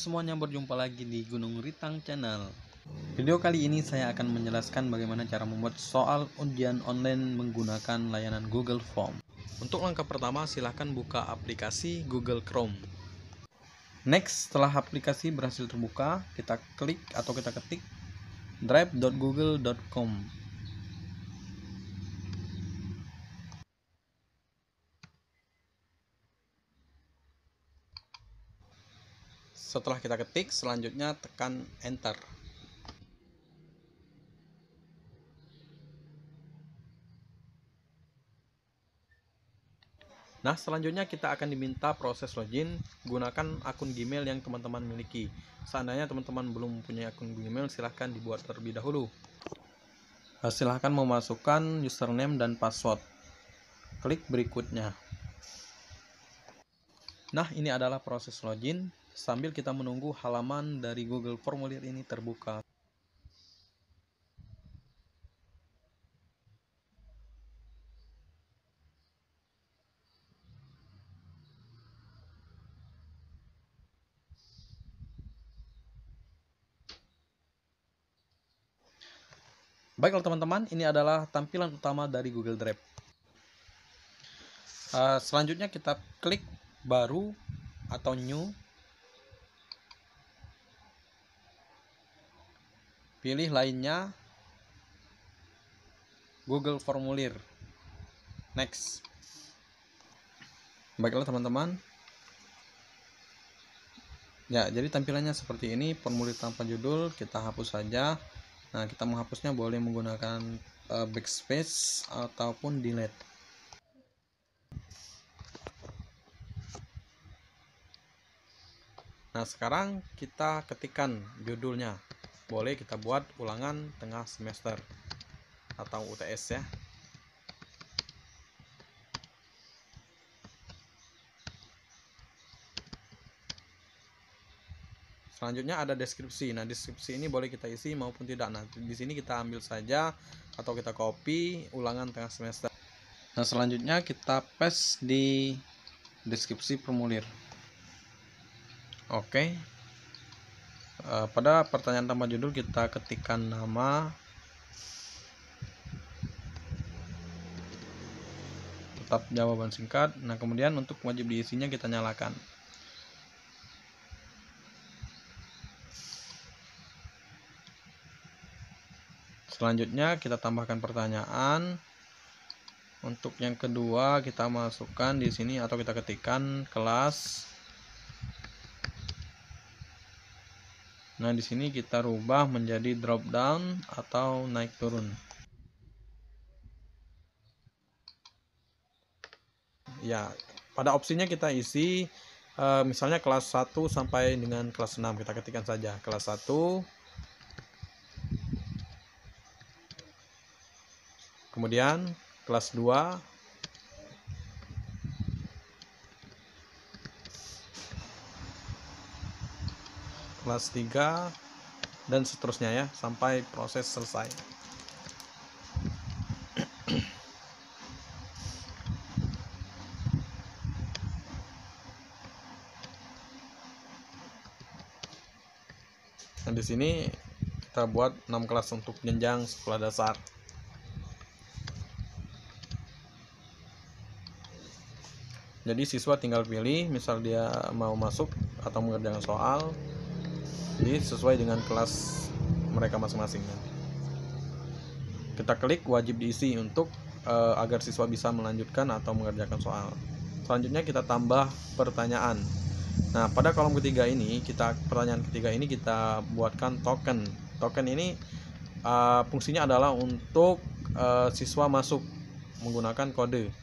semuanya, berjumpa lagi di Gunung Ritang Channel. Video kali ini saya akan menjelaskan bagaimana cara membuat soal ujian online menggunakan layanan Google Form. Untuk langkah pertama, silahkan buka aplikasi Google Chrome. Next, setelah aplikasi berhasil terbuka, kita klik atau kita ketik drive.google.com. Setelah kita ketik, selanjutnya tekan enter. Nah, selanjutnya kita akan diminta proses login. Gunakan akun Gmail yang teman-teman miliki. Seandainya teman-teman belum punya akun Gmail, silahkan dibuat terlebih dahulu. Silahkan memasukkan username dan password. Klik berikutnya. Nah, ini adalah proses login. Sambil kita menunggu halaman dari Google Formulir ini terbuka. Baiklah teman-teman, ini adalah tampilan utama dari Google Drive. Selanjutnya kita klik baru atau new. Pilih lainnya, Google Formulir. Next. Baiklah teman-teman. Ya, jadi tampilannya seperti ini, formulir tanpa judul, kita hapus saja. Nah, kita menghapusnya boleh menggunakan backspace ataupun delete. Nah, sekarang kita ketikkan judulnya. Boleh kita buat ulangan tengah semester atau UTS ya. Selanjutnya ada deskripsi. Nah, deskripsi ini boleh kita isi maupun tidak. Nah, di sini kita ambil saja atau kita copy ulangan tengah semester. Nah, selanjutnya kita paste di deskripsi formulir. Oke. Pada pertanyaan tambah judul kita ketikkan nama, tetap jawaban singkat. Nah, kemudian untuk wajib diisinya kita nyalakan. Selanjutnya kita tambahkan pertanyaan. Untuk yang kedua kita masukkan di sini atau kita ketikkan kelas. Nah, di sini kita rubah menjadi drop down atau naik turun. Ya, pada opsinya kita isi misalnya kelas 1 sampai dengan kelas 6, kita ketikkan saja kelas 1. Kemudian kelas 2, kelas 3, dan seterusnya ya, sampai proses selesai. Nah, di sini kita buat 6 kelas untuk jenjang sekolah dasar. Jadi siswa tinggal pilih, misal dia mau masuk atau mengerjakan soal, jadi sesuai dengan kelas mereka masing-masing. Kita klik wajib diisi untuk agar siswa bisa melanjutkan atau mengerjakan soal. Selanjutnya kita tambah pertanyaan. Nah, pada kolom ketiga ini, pertanyaan ketiga ini kita buatkan token. Token ini fungsinya adalah untuk siswa masuk menggunakan kode.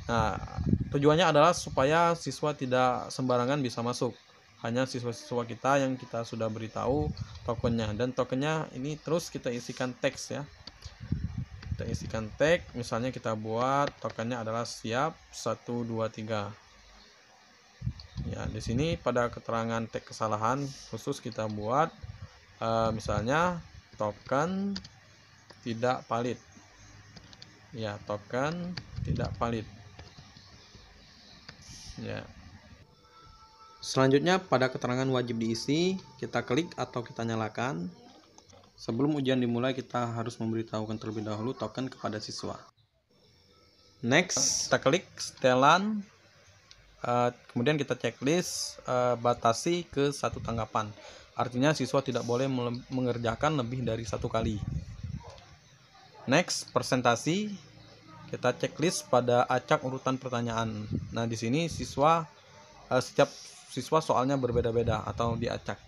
Nah, tujuannya adalah supaya siswa tidak sembarangan bisa masuk. Hanya siswa-siswa kita yang kita sudah beritahu tokennya, dan tokennya ini terus kita isikan teks ya. Kita isikan teks, misalnya kita buat tokennya adalah siap 1 2 3. Ya, di sini pada keterangan teks kesalahan khusus kita buat misalnya token tidak valid. Ya, token tidak valid. Ya. Selanjutnya pada keterangan wajib diisi, kita klik atau kita nyalakan. Sebelum ujian dimulai, kita harus memberitahukan terlebih dahulu token kepada siswa. Next, kita klik setelan, kemudian kita checklist, batasi ke 1 tanggapan. Artinya siswa tidak boleh mengerjakan lebih dari 1 kali. Next, presentasi, kita checklist pada acak urutan pertanyaan. Nah, di sini setiap siswa soalnya berbeda-beda atau diacak.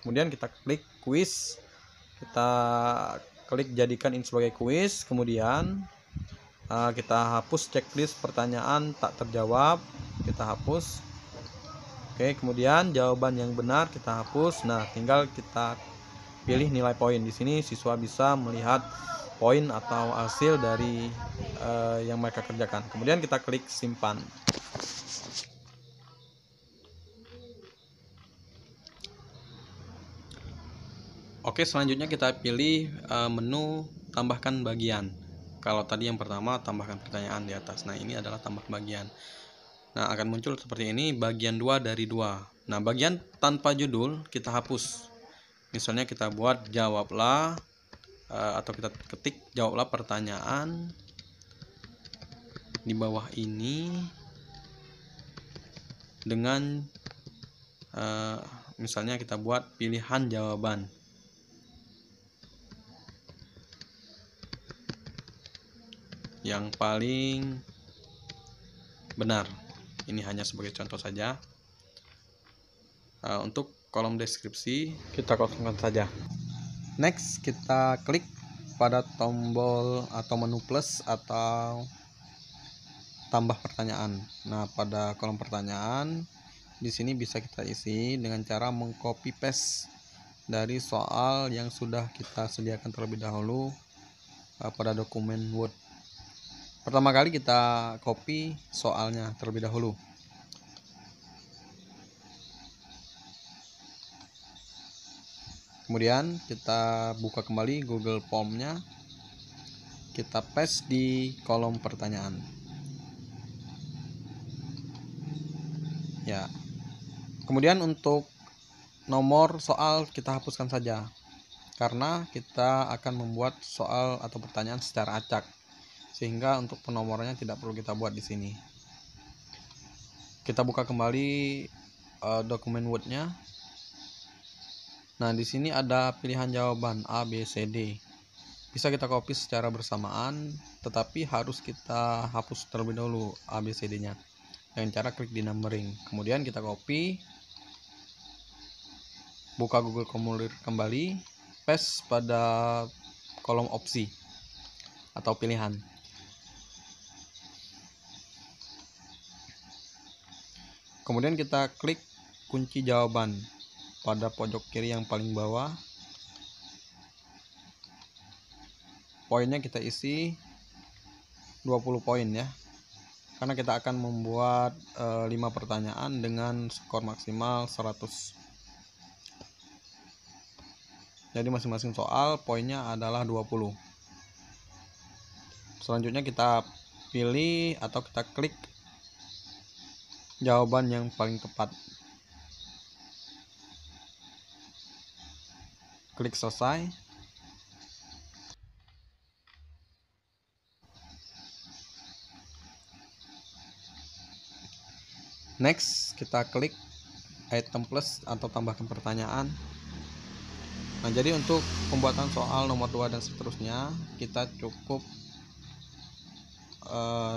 Kemudian kita klik quiz, kita klik jadikan ini sebagai quiz. Kemudian kita hapus checklist pertanyaan tak terjawab, kita hapus. Oke, kemudian jawaban yang benar kita hapus. Nah, tinggal kita pilih nilai poin. Di sini siswa bisa melihat poin atau hasil dari yang mereka kerjakan. Kemudian kita klik simpan. Oke, selanjutnya kita pilih menu tambahkan bagian. Kalau tadi yang pertama tambahkan pertanyaan di atas. Nah, ini adalah tambah bagian. Nah, akan muncul seperti ini, bagian 2 dari 2. Nah, bagian tanpa judul kita hapus. Misalnya kita buat jawablah, atau kita ketik jawablah pertanyaan di bawah ini dengan misalnya kita buat pilihan jawaban. Yang paling benar. Ini hanya sebagai contoh saja. Untuk kolom deskripsi kita kosongkan saja. Next, kita klik pada tombol atau menu plus atau tambah pertanyaan. Nah, pada kolom pertanyaan di sini bisa kita isi dengan cara mengcopy paste dari soal yang sudah kita sediakan terlebih dahulu pada dokumen Word. Pertama kali kita copy soalnya terlebih dahulu. Kemudian kita buka kembali Google Form-nya. Kita paste di kolom pertanyaan. Ya. Kemudian untuk nomor soal kita hapuskan saja. Karena kita akan membuat soal atau pertanyaan secara acak. Sehingga untuk penomorannya tidak perlu kita buat di sini. Kita buka kembali dokumen Word-nya. Nah, di sini ada pilihan jawaban A, B, C, D. Bisa kita copy secara bersamaan, tetapi harus kita hapus terlebih dahulu A, B, C, D-nya. Dengan cara klik di numbering. Kemudian kita copy, buka Google Formulir kembali, paste pada kolom opsi atau pilihan. Kemudian kita klik kunci jawaban pada pojok kiri yang paling bawah. Poinnya kita isi 20 poin ya. Karena kita akan membuat 5 pertanyaan dengan skor maksimal 100. Jadi masing-masing soal poinnya adalah 20. Selanjutnya kita pilih atau kita klik jawaban yang paling tepat. Klik selesai. Next, kita klik item plus atau tambahkan pertanyaan. Nah, jadi untuk pembuatan soal nomor 2 dan seterusnya, kita cukup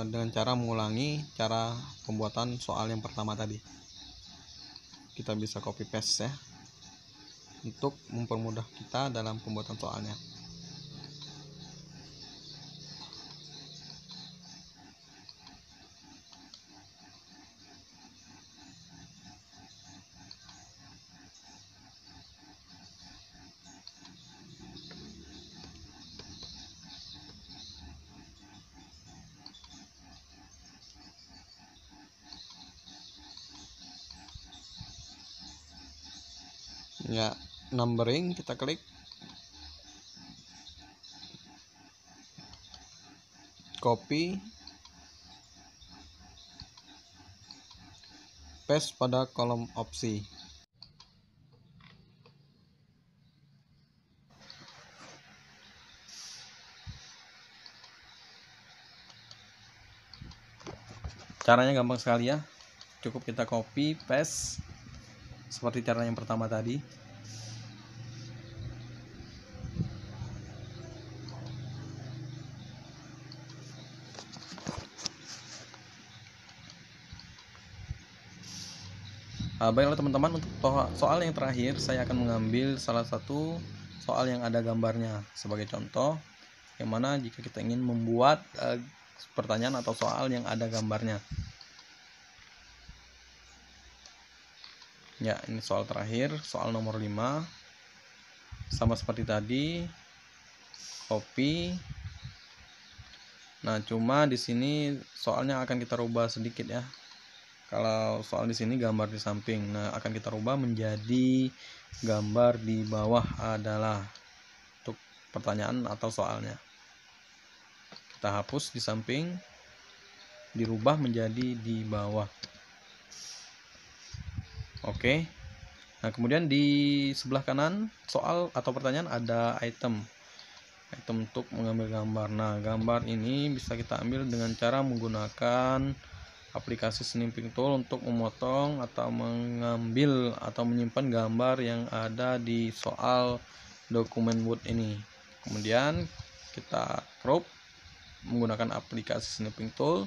dengan cara mengulangi cara pembuatan soal yang pertama tadi. Kita bisa copy paste ya, untuk mempermudah kita dalam pembuatan soalnya. Ya, numbering kita klik, copy, paste pada kolom opsi. Caranya gampang sekali ya, cukup kita copy paste seperti cara yang pertama tadi. Baiklah teman-teman, untuk soal yang terakhir saya akan mengambil salah satu soal yang ada gambarnya sebagai contoh, yang mana jika kita ingin membuat pertanyaan atau soal yang ada gambarnya. Ya, ini soal terakhir, soal nomor 5. Sama seperti tadi, copy. Nah, cuma di sini soalnya akan kita rubah sedikit ya. Kalau soal di sini gambar di samping, nah akan kita rubah menjadi gambar di bawah adalah untuk pertanyaan atau soalnya. Kita hapus di samping, dirubah menjadi di bawah. Oke. Nah, kemudian di sebelah kanan soal atau pertanyaan ada item untuk mengambil gambar. Nah, gambar ini bisa kita ambil dengan cara menggunakan aplikasi Snipping Tool untuk memotong atau mengambil atau menyimpan gambar yang ada di soal dokumen Word ini. Kemudian kita crop menggunakan aplikasi Snipping Tool.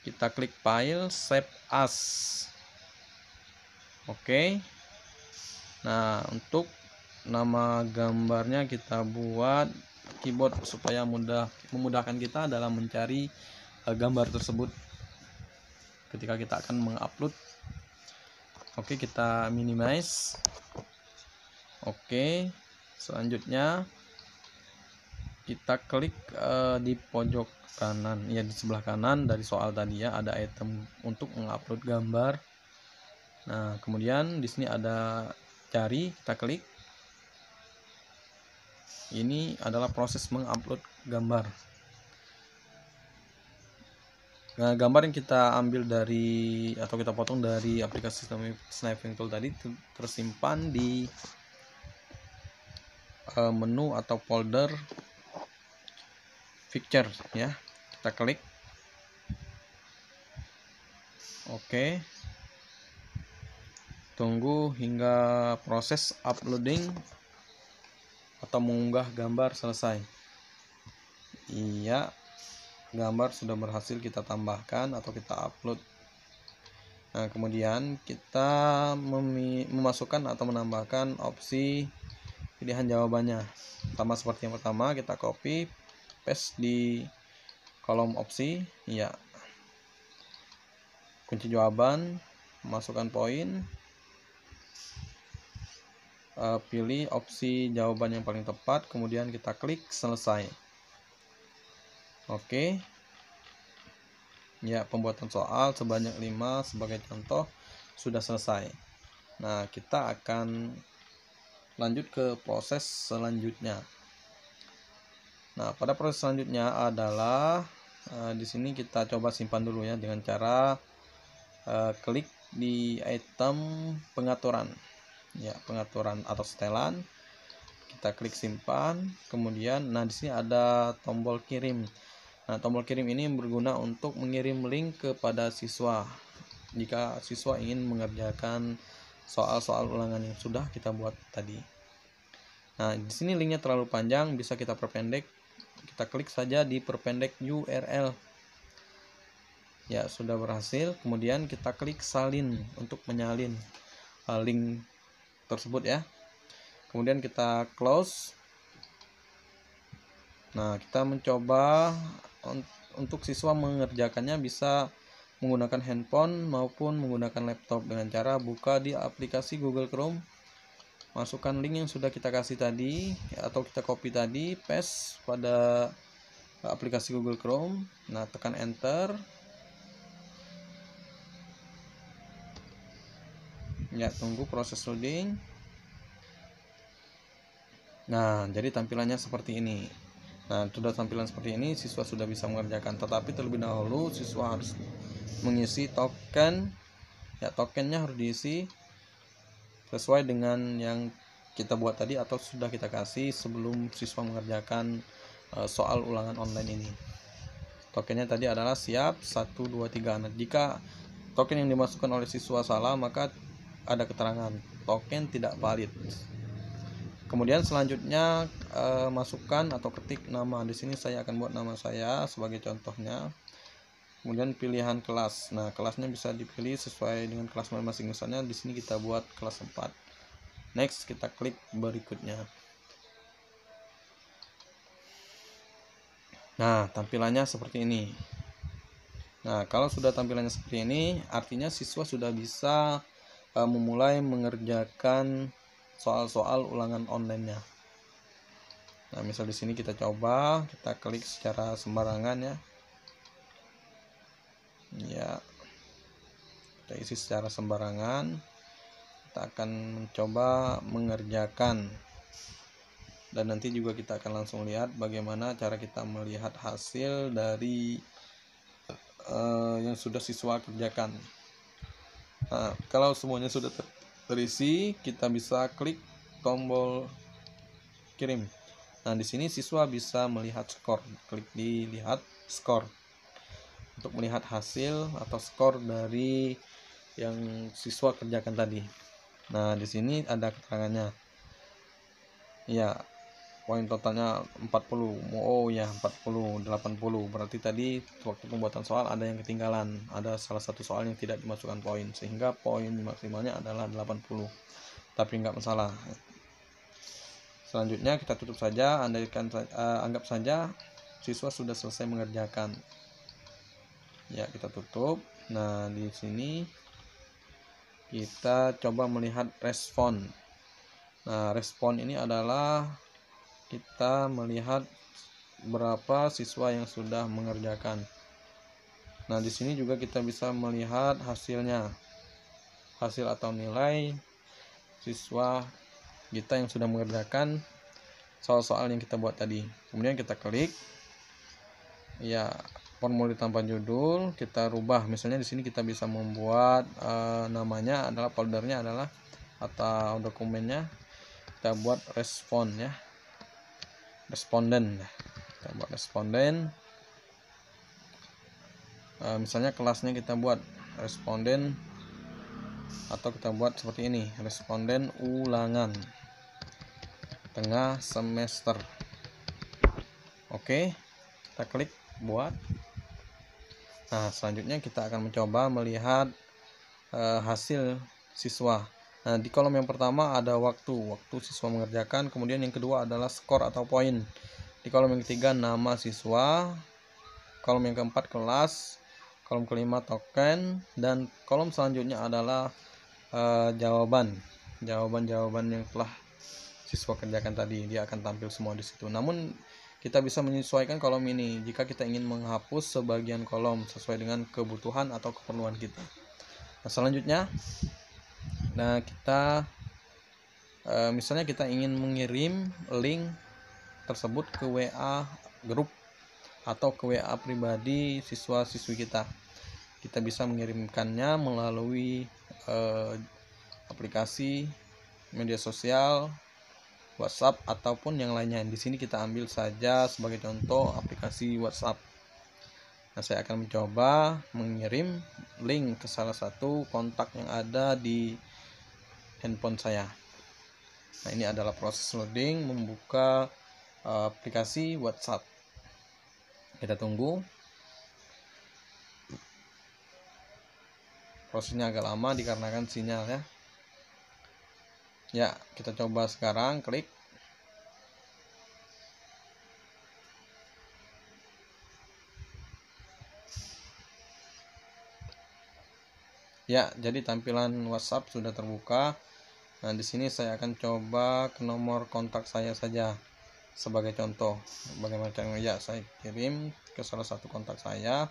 Kita klik file, save as. Oke. Nah, untuk nama gambarnya kita buat keyboard supaya memudahkan kita dalam mencari gambar tersebut ketika kita akan mengupload. Oke, kita minimize. Oke, selanjutnya kita klik di pojok kanan, ya di sebelah kanan dari soal tadi ya, ada item untuk mengupload gambar. Nah, kemudian di sini ada jari, kita klik. Ini adalah proses mengupload gambar. Nah, gambar yang kita ambil dari atau kita potong dari aplikasi Snipping Tool tadi tersimpan di menu atau folder picture ya. Kita klik. Oke. Tunggu hingga proses uploading atau mengunggah gambar selesai. Iya, gambar sudah berhasil kita tambahkan atau kita upload. Nah, kemudian kita memasukkan atau menambahkan opsi pilihan jawabannya. Sama seperti yang pertama, kita copy paste di kolom opsi. Ya, kunci jawaban, masukkan poin, pilih opsi jawaban yang paling tepat, kemudian kita klik selesai. Oke. Ya, pembuatan soal sebanyak 5 sebagai contoh sudah selesai. Nah, kita akan lanjut ke proses selanjutnya. Nah, pada proses selanjutnya adalah di sini kita coba simpan dulu ya dengan cara klik di item pengaturan. Ya, pengaturan atau setelan. Kita klik simpan, kemudian nah di sini ada tombol kirim. Nah, tombol kirim ini berguna untuk mengirim link kepada siswa jika siswa ingin mengerjakan soal-soal ulangan yang sudah kita buat tadi. Nah, di sini linknya terlalu panjang, bisa kita perpendek. Kita klik saja di perpendek URL. Ya, sudah berhasil. Kemudian kita klik salin untuk menyalin link tersebut ya. Kemudian kita close. Nah, kita mencoba untuk siswa mengerjakannya bisa menggunakan handphone maupun menggunakan laptop dengan cara buka di aplikasi Google Chrome, masukkan link yang sudah kita kasih tadi atau kita copy tadi, paste pada aplikasi Google Chrome. Nah, tekan enter. Ya, tunggu proses loading. Nah, jadi tampilannya seperti ini. Nah, sudah tampilan seperti ini, siswa sudah bisa mengerjakan. Tetapi terlebih dahulu siswa harus mengisi token Ya, tokennya harus diisi sesuai dengan yang kita buat tadi atau sudah kita kasih sebelum siswa mengerjakan soal ulangan online ini. Tokennya tadi adalah siap 1, 2, 3. Nah, jika token yang dimasukkan oleh siswa salah, maka ada keterangan token tidak valid. Kemudian selanjutnya masukkan atau ketik nama. Di sini saya akan buat nama saya sebagai contohnya. Kemudian pilihan kelas. Nah, kelasnya bisa dipilih sesuai dengan kelas masing-masing. Misalnya di sini kita buat kelas 4. Next, kita klik berikutnya. Nah, tampilannya seperti ini. Nah, kalau sudah tampilannya seperti ini, artinya siswa sudah bisa memulai mengerjakan soal-soal ulangan online-nya. Nah, misal di sini kita coba, kita klik secara sembarangan ya. Ya, kita isi secara sembarangan. Kita akan mencoba mengerjakan, dan nanti juga kita akan langsung lihat bagaimana cara kita melihat hasil dari yang sudah siswa kerjakan. Nah, kalau semuanya sudah terisi, kita bisa klik tombol kirim. Nah, di sini siswa bisa melihat skor. Klik di lihat skor untuk melihat hasil atau skor dari yang siswa kerjakan tadi. Nah, di sini ada keterangannya. Ya, poin totalnya 40. Oh ya, 40, 80. Berarti tadi waktu pembuatan soal ada yang ketinggalan. Ada salah satu soal yang tidak dimasukkan poin, sehingga poin maksimalnya adalah 80. Tapi nggak masalah. Selanjutnya kita tutup saja. Anggap saja siswa sudah selesai mengerjakan. Ya, kita tutup. Nah, di sini kita coba melihat respon. Nah, respon ini adalah kita melihat berapa siswa yang sudah mengerjakan. Nah, di sini juga kita bisa melihat hasilnya. Hasil atau nilai siswa kita yang sudah mengerjakan soal-soal yang kita buat tadi. Kemudian kita klik ya, formulir tanpa judul kita rubah. Misalnya di sini kita bisa membuat namanya adalah, foldernya adalah atau dokumennya kita buat respon ya, responden. Kita buat responden. Misalnya kelasnya kita buat responden, atau kita buat seperti ini, responden ulangan tengah semester. Oke, kita klik buat. Nah, selanjutnya kita akan mencoba melihat hasil siswa. Nah, di kolom yang pertama ada waktu siswa mengerjakan, kemudian yang kedua adalah skor atau poin. Di kolom yang ketiga nama siswa, kolom yang keempat kelas, kolom kelima token, dan kolom selanjutnya adalah jawaban yang telah siswa kerjakan tadi. Dia akan tampil semua di situ. Namun kita bisa menyesuaikan kolom ini jika kita ingin menghapus sebagian kolom sesuai dengan kebutuhan atau keperluan kita. Nah, selanjutnya, kita misalnya kita ingin mengirim link tersebut ke WA grup atau ke WA pribadi siswa-siswi kita. Kita bisa mengirimkannya melalui aplikasi media sosial, WhatsApp ataupun yang lainnya. Di sini kita ambil saja sebagai contoh aplikasi WhatsApp. Nah, saya akan mencoba mengirim link ke salah satu kontak yang ada di handphone saya. Nah, ini adalah proses loading membuka aplikasi WhatsApp. Kita tunggu. Prosesnya agak lama dikarenakan sinyal ya. Ya, kita coba sekarang, klik. Ya, jadi tampilan WhatsApp sudah terbuka. Nah, di sini saya akan coba ke nomor kontak saya saja sebagai contoh. Bagaimana caranya? Ya, saya kirim ke salah satu kontak saya.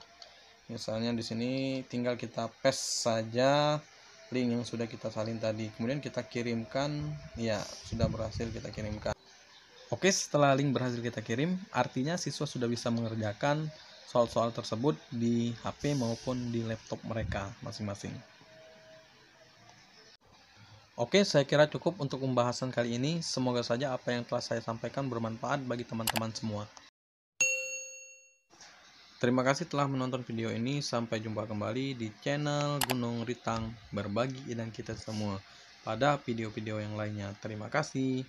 Misalnya di sini tinggal kita paste saja link yang sudah kita salin tadi, kemudian kita kirimkan. Ya, sudah berhasil kita kirimkan. Oke, setelah link berhasil kita kirim, artinya siswa sudah bisa mengerjakan soal-soal tersebut di HP maupun di laptop mereka masing-masing. Oke, saya kira cukup untuk pembahasan kali ini. Semoga saja apa yang telah saya sampaikan bermanfaat bagi teman-teman semua. Terima kasih telah menonton video ini. Sampai jumpa kembali di channel Gunung Ritang, berbagi idang kita semua pada video-video yang lainnya. Terima kasih.